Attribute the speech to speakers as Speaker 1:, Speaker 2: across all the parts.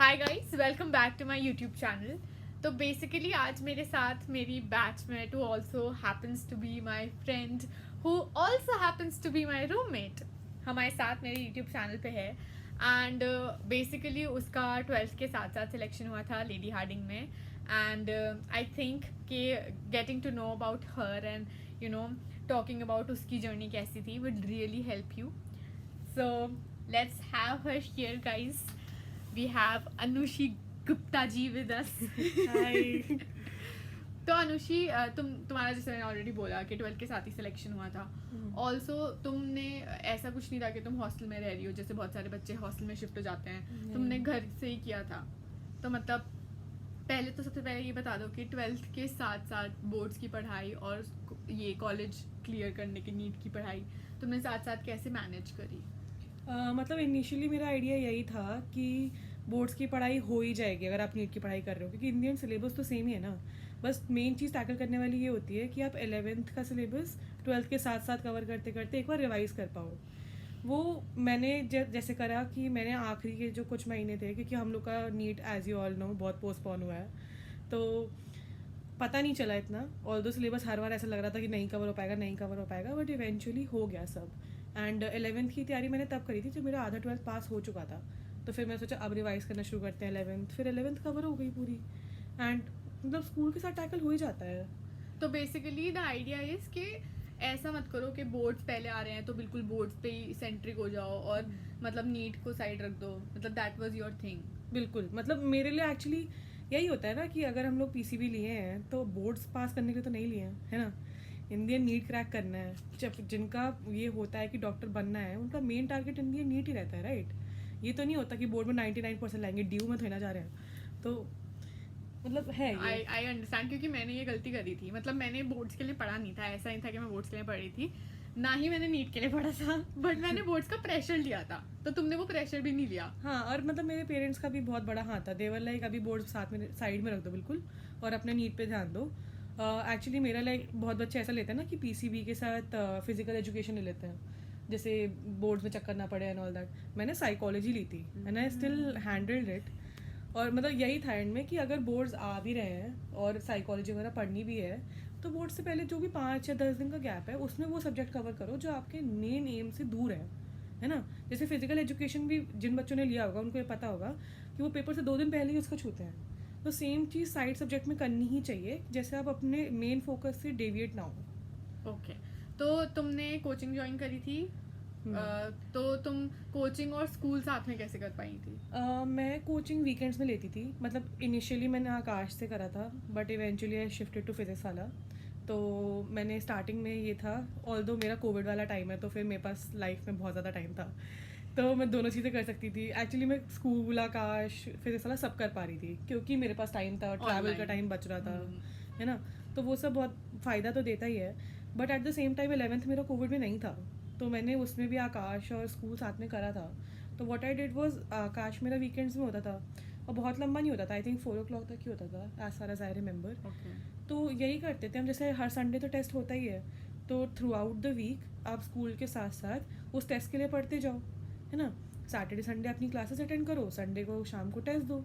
Speaker 1: Hi guys, welcome back to my YouTube channel. तो basically आज मेरे साथ मेरी batchmate who also happens to be my friend who also happens to be my roommate हमारे साथ मेरे यूट्यूब चैनल पे है। एंड बेसिकली उसका 12th के साथ साथ सिलेक्शन हुआ था लेडी हार्डिंग में। एंड आई थिंक कि getting to know about her and you know talking about उसकी जर्नी कैसी थी would really help you. So let's have her here, guys. We have Anushi Gupta ji with us.
Speaker 2: Hi.
Speaker 1: तो अनुषी तुम्हारा जैसे मैंने already बोला कि 12th के साथ ही सिलेक्शन हुआ था। ऑल्सो तुमने ऐसा कुछ नहीं था कि तुम हॉस्टल में रह रही हो, जैसे बहुत सारे बच्चे हॉस्टल में शिफ्ट हो जाते हैं। तुमने घर से ही किया था। तो मतलब पहले तो सबसे पहले ये बता दो कि 12th के साथ साथ बोर्ड्स की पढ़ाई और ये कॉलेज क्लियर करने की नीट की पढ़ाई तुमने साथ साथ कैसे मैनेज करी?
Speaker 2: मतलब इनिशियली मेरा आइडिया यही था कि बोर्ड्स की पढ़ाई हो ही जाएगी अगर आप नीट की पढ़ाई कर रहे हो, क्योंकि इंडियन सिलेबस तो सेम ही है ना। बस मेन चीज़ टैकल करने वाली ये होती है कि आप 11th का सिलेबस 12th के साथ साथ कवर करते करते एक बार रिवाइज़ कर पाओ। वो मैंने जैसे करा कि मैंने आखिरी के जो कुछ महीने थे, क्योंकि हम लोग का NEET as you all know बहुत पोस्टपोन हुआ है, तो पता नहीं चला इतना। ऑल दो सिलेबस हर बार ऐसा लग रहा था कि नहीं कवर हो पाएगा, बट इवेंचुअली हो गया सब। एंड 11th की तैयारी मैंने तब करी थी जब मेरा आधा 12th पास हो चुका था। तो फिर मैंने सोचा अब रिवाइज करना शुरू करते हैं 11th, फिर 11th कवर हो गई पूरी। एंड मतलब स्कूल के साथ टैकल हो ही जाता है।
Speaker 1: तो बेसिकली द आइडिया इज कि ऐसा मत करो कि बोर्ड्स पहले आ रहे हैं तो बिल्कुल बोर्ड्स पे ही सेंट्रिक हो जाओ और मतलब नीट को साइड रख दो। मतलब दैट वाज योर थिंग?
Speaker 2: बिल्कुल, मतलब मेरे लिए एक्चुअली यही होता है ना कि अगर हम लोग पीसीबी लिए हैं तो बोर्ड्स पास करने के लिए तो नहीं लिए हैं, है ना। इंडियन नीट क्रैक करना है। जब जिनका ये होता है कि डॉक्टर बनना है, उनका मेन टारगेट इंडियन नीट ही रहता है, राइट। ये तो नहीं होता कि बोर्ड में 99% लाएंगे, ड्यू में थोड़ी ना जा रहे हैं। तो मतलब है ये।
Speaker 1: आई अंडरस्टैंड, क्योंकि मैंने ये गलती करी थी। मतलब मैंने बोर्ड्स के लिए पढ़ा नहीं था, ऐसा नहीं था कि मैं बोर्ड्स के लिए पढ़ी थी, ना ही मैंने नीट के लिए पढ़ा था, बट मैंने बोर्ड्स का प्रेशर लिया था। तो तुमने वो प्रेशर भी नहीं लिया?
Speaker 2: हाँ, और मतलब मेरे पेरेंट्स का भी बहुत बड़ा हाथ था। देवर लाइक अभी बोर्ड साथ में साइड में रख दो बिल्कुल, और अपने नीट पे ध्यान दो। एक्चुअली मेरा लाइक बहुत बच्चे ऐसा लेते हैं ना कि पीसीबी के साथ फिजिकल एजुकेशन ले लेते हैं, जैसे बोर्ड्स में चक्कर ना पड़े एंड ऑल दैट। मैंने साइकोलॉजी ली थी and I still handled it. और मतलब यही था एंड में कि अगर बोर्ड्स आ भी रहे हैं और साइकोलॉजी वगैरह पढ़नी भी है, तो बोर्ड से पहले जो भी 5 या 10 दिन का गैप है उसमें वो सब्जेक्ट कवर करो जो आपके मेन एम से दूर है ना। जैसे फिजिकल एजुकेशन भी जिन बच्चों ने लिया होगा उनको ये पता होगा कि वो पेपर से 2 दिन पहले ही उसको छूते हैं। तो सेम चीज़ साइड सब्जेक्ट में करनी ही चाहिए, जैसे आप अपने मेन फोकस से डेविएट ना हो।
Speaker 1: ओके, तो तुमने कोचिंग ज्वाइन करी थी। तो तुम कोचिंग और स्कूल साथ में कैसे कर पाई थी?
Speaker 2: मैं कोचिंग वीकेंड्स में लेती थी। मतलब इनिशियली मैंने आकाश से करा था, but eventually I shifted to Physics Wallah. तो मैंने स्टार्टिंग में ये था, ऑल्दो मेरा कोविड वाला टाइम है तो फिर मेरे पास लाइफ में बहुत ज़्यादा टाइम था, तो मैं दोनों चीज़ें कर सकती थी। एक्चुअली मैं स्कूल, आकाश, फिजिक्स वाला सब कर पा रही थी क्योंकि मेरे पास टाइम था, ट्रैवल का टाइम बच रहा था, है ना। तो वो सब बहुत फ़ायदा तो देता ही है। But at the same time 11th मेरा कोविड में नहीं था, तो मैंने उसमें भी आकाश और स्कूल साथ में करा था। तो व्हाट आई डिड वाज, आकाश मेरा वीकेंड्स में होता था और बहुत लंबा नहीं होता था, आई थिंक 4 o'clock तक ही होता था as far as I remember. तो यही करते थे हम, जैसे हर संडे तो टेस्ट होता ही है, तो थ्रू आउट द वीक आप स्कूल के साथ साथ उस टेस्ट के लिए पढ़ते जाओ, है ना। सैटरडे संडे अपनी क्लासेस अटेंड करो, संडे को शाम को टेस्ट दो,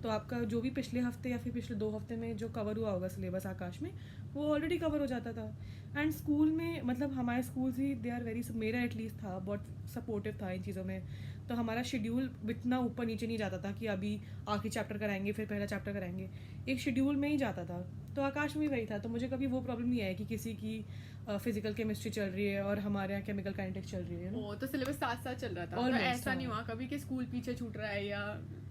Speaker 2: तो आपका जो भी पिछले हफ्ते या फिर पिछले 2 हफ्ते में जो कवर हुआ होगा सिलेबस आकाश में, वो ऑलरेडी कवर हो जाता था। एंड स्कूल में मतलब हमारे स्कूल ही दे आर वेरी, मेरा एटलीस्ट था, बहुत सपोर्टिव था इन चीज़ों में। तो हमारा शेड्यूल इतना ऊपर नीचे नहीं जाता था कि अभी आखिरी चैप्टर कराएंगे फिर पहला चैप्टर कराएंगे, एक शेड्यूल में ही जाता था। तो आकाश में वही था, तो मुझे कभी वो प्रॉब्लम नहीं आया कि किसी की फिजिकल केमिस्ट्री चल रही है और हमारे यहाँ केमिकल काइनेटिक्स चल रही है।
Speaker 1: ओ, तो सिलेबस साथ साथ चल रहा था, तो ऐसा नहीं हुआ कभी कि स्कूल पीछे छूट रहा है या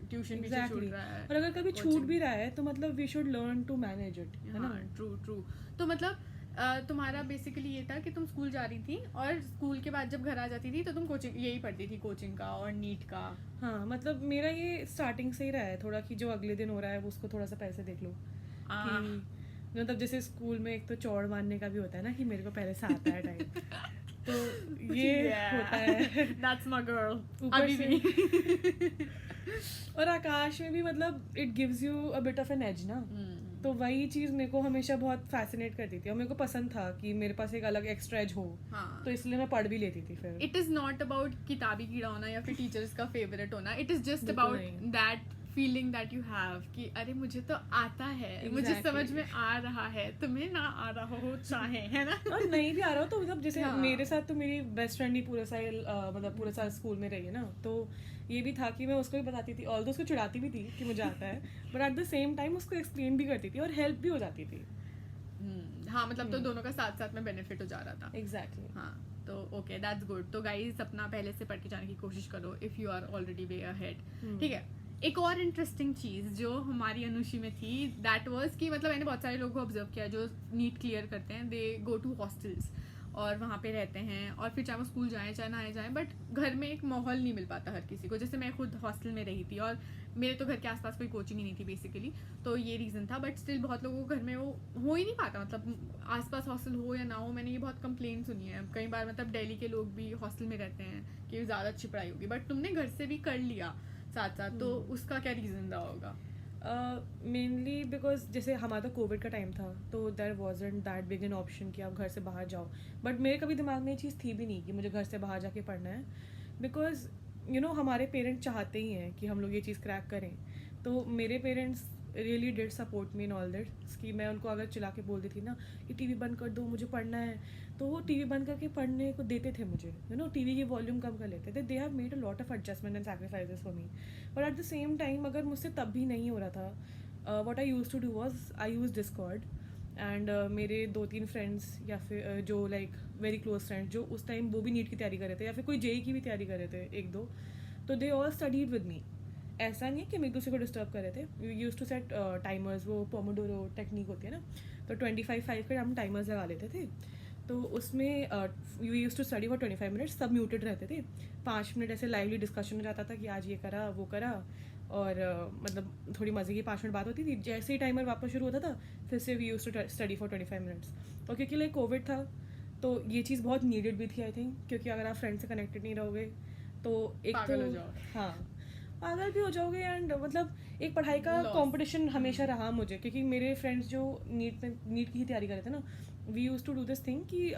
Speaker 1: ट्यूशन पीछे छूट रहा है।
Speaker 2: और अगर कभी छूट भी रहा है तो मतलब we should learn to manage it, है ना।
Speaker 1: ट्रू। तो मतलब तुम्हारा बेसिकली ये था कि तुम स्कूल जा रही थी और स्कूल के बाद जब घर आ जाती थी तो तुम कोचिंग यही पढ़ती थी, कोचिंग का और नीट का।
Speaker 2: हाँ, मतलब मेरा ये स्टार्टिंग से ही रहा है थोड़ा कि जो अगले दिन हो रहा है उसको थोड़ा सा पैसे देख लो कि मतलब जैसे स्कूल में एक तो चौड़ मारने का भी होता है ना कि मेरे को पहले से आता है टाइम, तो ये होता है।
Speaker 1: That's my girl.
Speaker 2: ऊपर से और आकाश में भी मतलब it gives you a bit of an edge ना। तो वही चीज़ मेरे को हमेशा बहुत फैसिनेट करती थी और मेरे को पसंद था कि मेरे पास एक अलग एक्स्ट्रा एज हो। तो इसलिए मैं पढ़ भी लेती थी फिर।
Speaker 1: इट इज नॉट अबाउट किताबी कीड़ा होना या फिर टीचर्स का फेवरेट होना, it is just about that feeling that you have कि अरे मुझे तो आता है, मुझे
Speaker 2: Exactly.
Speaker 1: समझ में आ रहा है, तुम्हें ना आ रहा हो चाहे, है ना?
Speaker 2: और नहीं भी आ रहा हो तो मतलब जैसे
Speaker 1: हाँ.
Speaker 2: मेरे साथ तो मेरी बेस्ट फ्रेंड ही पूरा साल मतलब पूरा साल स्कूल में रही है ना, तो ये भी था कि मैं उसको भी बताती थी, ऑल्दो उसको चिढ़ाती भी थी कि मुझे आता है, but at the same time उसको एक्सप्लेन भी करती थी और हेल्प भी हो जाती थी.
Speaker 1: हाँ, मतलब तो दोनों का साथ साथ में बेनिफिट हो जा रहा था.
Speaker 2: एग्जैक्टली.
Speaker 1: हाँ, तो ओके, दैट्स गुड. तो गाइस अपना पहले से पढ़ के जाने की कोशिश करो if you are already way ahead. ठीक है. एक और इंटरेस्टिंग चीज जो हमारी अनुषी में थी, दैट वाज कि मतलब मैंने बहुत सारे लोगों को ऑब्जर्व किया जो नीट क्लियर करते हैं, दे गो टू हॉस्टल्स और वहाँ पे रहते हैं, और फिर चाहे वो स्कूल जाएं चाहे ना आए जाएं, बट घर में एक माहौल नहीं मिल पाता हर किसी को. जैसे मैं खुद हॉस्टल में रही थी और मेरे तो घर के आसपास कोई कोचिंग ही नहीं थी बेसिकली, तो ये रीज़न था. बट स्टिल बहुत लोगों को घर में वो हो ही नहीं पाता, मतलब आसपास हॉस्टल हो या ना हो. मैंने ये बहुत कंप्लेन सुनी है कई बार, मतलब दिल्ली के लोग भी हॉस्टल में रहते हैं कि ज़्यादा अच्छी पढ़ाई होगी, बट तुमने घर से भी कर लिया साथ साथ, तो उसका क्या रीज़न रहा होगा?
Speaker 2: मेनली बिकॉज जैसे हमारा तो कोविड का टाइम था, तो there wasn't that big an option कि आप घर से बाहर जाओ. बट मेरे कभी दिमाग में ये चीज़ थी भी नहीं कि मुझे घर से बाहर जाके पढ़ना है, बिकॉज हमारे पेरेंट्स चाहते ही हैं कि हम लोग ये चीज़ क्रैक करें. तो मेरे parents really did support me in all this कि मैं उनको अगर चिल्ला के बोल देती ना कि टीवी बंद कर दो मुझे पढ़ना है, तो वो टीवी बंद करके पढ़ने को देते थे मुझे. टीवी की वॉल्यूम कम कर लेते थे. They have made a lot of adjustment and sacrifices for me. But at the same time अगर मुझसे तब भी नहीं हो रहा था, what I use to do was I use Discord. And मेरे 2-3 फ्रेंड्स या फिर जो लाइक वेरी क्लोज फ्रेंड्स जो उस टाइम वो भी नीट की तैयारी कर रहे थे या फिर कोई जेई की भी तैयारी कर रहे थे 1-2, तो they all studied with me. ऐसा नहीं है कि हम एक दूसरे को डिस्टर्ब कर रहे थे. You use to set timers, वो पोमोडोरो टेक्निक होती है ना, तो 25-5 के हम टाइमर्स लगा लेते थे. तो उसमें you use to study for 25 minutes, सब म्यूटेड रहते थे. 5 मिनट ऐसे लाइवली डिस्कशन हो जाता था कि आज ये करा वो करा, और मतलब थोड़ी मज़े की 5 मिनट बात होती थी. जैसे ही टाइमर वापस शुरू होता था फिर से we use to study for 25 minutes. और क्योंकि लाइक कोविड था तो ये चीज़ बहुत नीडेड भी थी आई थिंक, क्योंकि अगर आप फ्रेंड से कनेक्टेड नहीं रहोगे तो एक
Speaker 1: पागल
Speaker 2: तो
Speaker 1: हो जाओ.
Speaker 2: हाँ पागल भी हो जाओगे. एंड मतलब एक पढ़ाई का
Speaker 1: Lost.
Speaker 2: कंपटीशन हमेशा रहा मुझे, क्योंकि मेरे फ्रेंड्स जो नीट की ही तैयारी कर रहे थे ना, we use to do this thing कि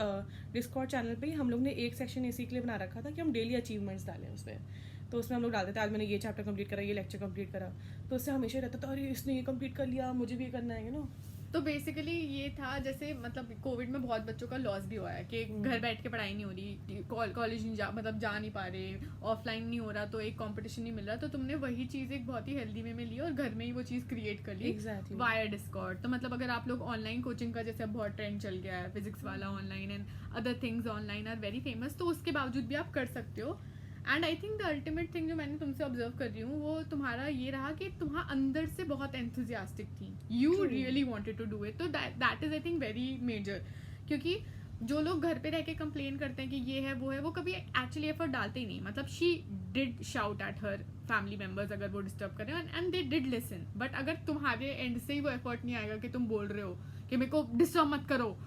Speaker 2: डिस्कॉर्ड चैनल पे ही हम लोग ने एक सेक्शन इसी के लिए बना रखा था कि हम डेली अचीवमेंट्स डालें उस पर. तो उसमें हम लोग डालते थे आज मैंने ये चैप्टर कंप्लीट करा, ये लेक्चर कंप्लीट करा, तो उससे हमेशा रहता था अरे इसने ये कंप्लीट कर लिया मुझे भी करना है.
Speaker 1: तो बेसिकली ये था, जैसे मतलब कोविड में बहुत बच्चों का लॉस भी हुआ है कि घर बैठ के पढ़ाई नहीं हो रही, कॉलेज नहीं जा नहीं पा रहे, ऑफलाइन नहीं हो रहा, तो एक कंपटीशन नहीं मिल रहा. तो तुमने वही चीज़ एक बहुत ही हेल्दी वे में ली और घर में ही वो चीज़ क्रिएट कर ली वाया डिस्कॉर्ड. तो मतलब अगर आप लोग ऑनलाइन कोचिंग का, जैसे अब बहुत ट्रेंड चल गया है Physics Wallah online and other things online are very famous, तो उसके बावजूद भी आप कर सकते हो. And I think the ultimate thing जो मैंने तुमसे ऑब्जर्व कर रही हूँ वो तुम्हारा ये रहा कि तुम्हारा अंदर से बहुत एंथुजियास्टिक थी, you really wanted to do it. तो that is I think very major, क्योंकि जो लोग घर पे रह के कंप्लेन करते हैं कि ये है वो कभी एक्चुअली एफर्ट डालते ही नहीं. मतलब she did shout at her family members अगर वो डिस्टर्ब कर रहे हैं and they did listen. But अगर तुम्हारे एंड से ही वो एफर्ट नहीं आएगा कि तुम बोल रहे हो कि मेरे को डिस्टर्ब मत करो,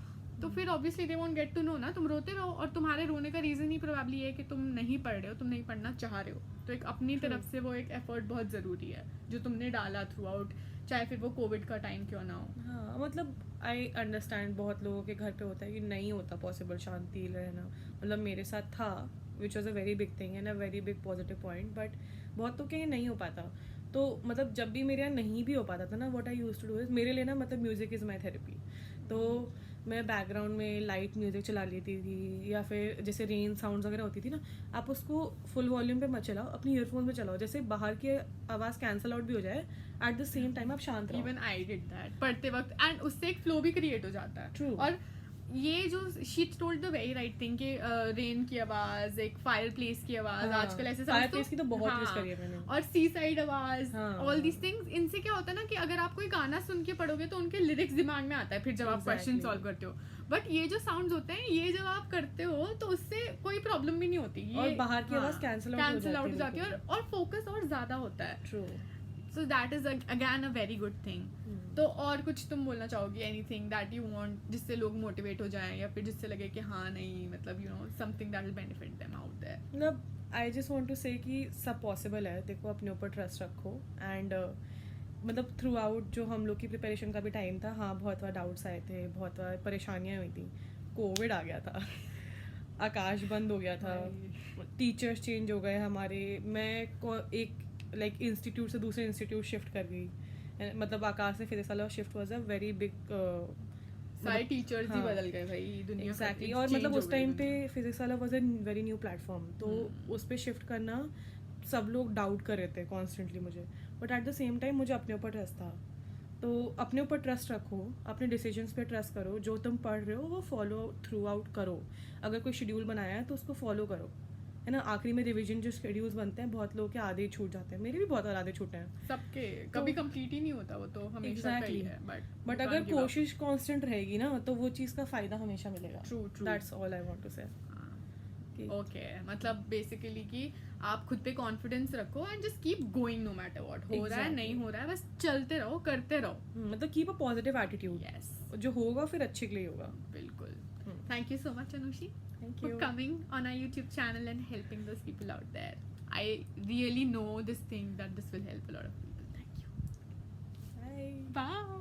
Speaker 1: तो फिर obviously they won't get to know ना. तुम रोते रहो और तुम्हारे रोने का रीज़न ही प्रोबेबली है कि तुम नहीं पढ़ रहे हो, तुम नहीं पढ़ना चाह रहे हो. तो एक अपनी तरफ से वो एक एफर्ट बहुत ज़रूरी है जो तुमने डाला थ्रू आउट, चाहे फिर वो कोविड का टाइम क्यों ना हो.
Speaker 2: हाँ मतलब आई अंडरस्टैंड बहुत लोगों के घर पे होता है कि नहीं होता पॉसिबल शांति रहना. मतलब मेरे साथ था, which was a very big thing and a very big positive point. But बहुतों के नहीं हो पाता. तो मतलब जब भी मेरे यहाँ नहीं भी हो पाता था ना, what I used to do is, मेरे लिए ना मतलब म्यूज़िक इज़ माई थेरेपी. तो मैं बैकग्राउंड में लाइट म्यूज़िक चला लेती थी, या फिर जैसे रेन साउंड्स वगैरह होती थी ना, आप उसको फुल वॉल्यूम पे मत चलाओ, अपनी ईयरफोन में चलाओ, जैसे बाहर की आवाज़ कैंसिल आउट भी हो जाए, एट द सेम टाइम आप शांत रहो.
Speaker 1: इवन आई डिड दैट पढ़ते वक्त, एंड उससे एक फ्लो भी क्रिएट हो जाता है.
Speaker 2: True.
Speaker 1: और ये जो she told the very right thing कि रेन की आवाज, एक फायर प्लेस की आवाज,
Speaker 2: हाँ,
Speaker 1: आजकल ऐसे
Speaker 2: फायर प्लेस की तो बहुत यूज करी है मैंने.
Speaker 1: और सी साइड आवाज,
Speaker 2: हाँ.
Speaker 1: ऑल दीज थिंग्स, इनसे क्या होता है ना कि अगर आप कोई गाना सुन के पढ़ोगे तो उनके लिरिक्स दिमाग में आता है फिर जब आप क्वेश्चन सॉल्व करते हो. बट ये जो साउंड्स होते हैं ये जब आप करते हो तो उससे कोई प्रॉब्लम भी नहीं होती. ये
Speaker 2: और बाहर की आवाज कैंसिल
Speaker 1: आउट हो जाती है और फोकस और ज्यादा होता है.
Speaker 2: True.
Speaker 1: So that is again a very good thing. तो और कुछ तुम बोलना चाहोगी, एनीथिंग दैट यू वांट, जिससे लोग मोटिवेट हो जाएं या फिर जिससे लगे कि हाँ नहीं मतलब you know something that will benefit them out there.
Speaker 2: मतलब आई जस्ट वांट टू से कि सब पॉसिबल है. देखो अपने ऊपर ट्रस्ट रखो. एंड मतलब थ्रू आउट जो हम लोग की प्रिपरेशन का भी टाइम था, हाँ बहुत बार डाउट्स आए थे, बहुत बार परेशानियाँ हुई थी. कोविड आ गया था, आकाश बंद हो गया था, टीचर्स चेंज हो गए हमारे. मैं एक लाइक इंस्टीट्यूट से दूसरे इंस्टीट्यूट शिफ्ट कर गई, मतलब आकाश से फिजिक्स वाला shift was a very big,
Speaker 1: सारे टीचर्स ही
Speaker 2: हाँ,
Speaker 1: बदल गए भाई, दुनिया
Speaker 2: एग्जैक्टली। और मतलब उस टाइम पे फिजिक्स वाला was a very new platform, तो उस पर शिफ्ट करना सब लोग डाउट कर रहे थे कॉन्स्टेंटली मुझे, but at the same time मुझे अपने ऊपर ट्रस्ट था। तो अपने ऊपर ट्रस्ट रखो, अपने डिसीजंस पे ट्रस्ट करो, जो तुम पढ़ रहे हो वो फॉलो थ्रू आउट करो। अगर कोई शेड्यूल बनाया है तो उसको फॉलो करो, है ना। आखिरी में रिवीजन जो शेड्यूल्स बनते हैं, बहुत लोगों के आधे ही छूट जाते हैं, मेरे भी बहुत आधे छूटे हैं
Speaker 1: सबके, कभी कंप्लीट ही नहीं होता वो, तो हमेशा का ही है,
Speaker 2: बट अगर कोशिश कांस्टेंट रहेगी ना तो वो चीज़ का फ़ायदा हमेशा मिलेगा।
Speaker 1: True
Speaker 2: that's all I want to say.
Speaker 1: Okay, मतलब बेसिकली कि आप खुद पे कॉन्फिडेंस रखो and just keep going, no matter what हो रहा है नहीं हो रहा है, बस चलते रहो, करते रहो,
Speaker 2: मतलब keep a positive attitude.
Speaker 1: Yes,
Speaker 2: जो होगा फिर अच्छे के लिए होगा।
Speaker 1: बिल्कुल। Thank you so much Anushi
Speaker 2: Thank
Speaker 1: for
Speaker 2: you.
Speaker 1: coming on our YouTube channel and helping those people out there. I really know this thing that this will help a lot of people. Thank you.
Speaker 2: Bye.
Speaker 1: Bye.